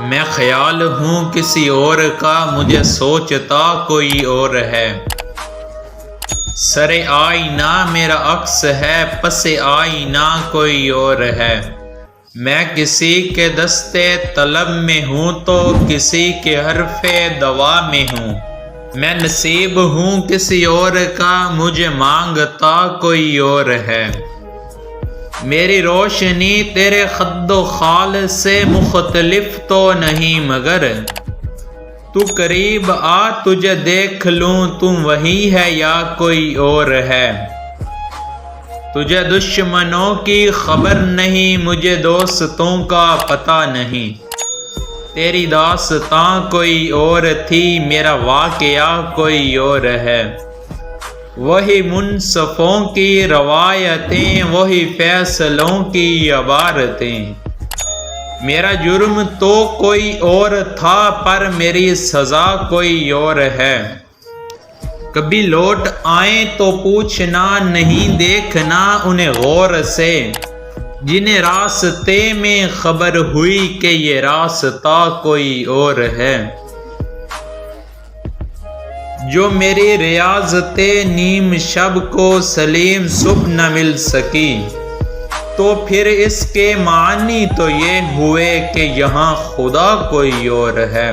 میں خیال ہوں کسی اور کا، مجھے سوچتا کوئی اور ہے۔ سر آئینہ میرا عکس ہے، پس آئینہ کوئی اور ہے۔ میں کسی کے دستے طلب میں ہوں تو کسی کے حرف دوا میں ہوں۔ میں نصیب ہوں کسی اور کا، مجھے مانگتا کوئی اور ہے۔ میری روشنی تیرے خد و خال سے مختلف تو نہیں، مگر تو قریب آ تجھے دیکھ لوں، تم وہی ہے یا کوئی اور ہے۔ تجھے دشمنوں کی خبر نہیں، مجھے دوستوں کا پتہ نہیں۔ تیری داستاں کوئی اور تھی، میرا واقعہ کوئی اور ہے۔ وہی منصفوں کی روایتیں، وہی فیصلوں کی عبارتیں۔ میرا جرم تو کوئی اور تھا، پر میری سزا کوئی اور ہے۔ کبھی لوٹ آئیں تو پوچھنا، نہیں دیکھنا انہیں غور سے، جنہیں راستے میں خبر ہوئی کہ یہ راستہ کوئی اور ہے۔ جو میری ریاضت نیم شب کو سلیم صبح نہ مل سکی، تو پھر اس کے معنی تو یہ ہوئے کہ یہاں خدا کوئی اور ہے۔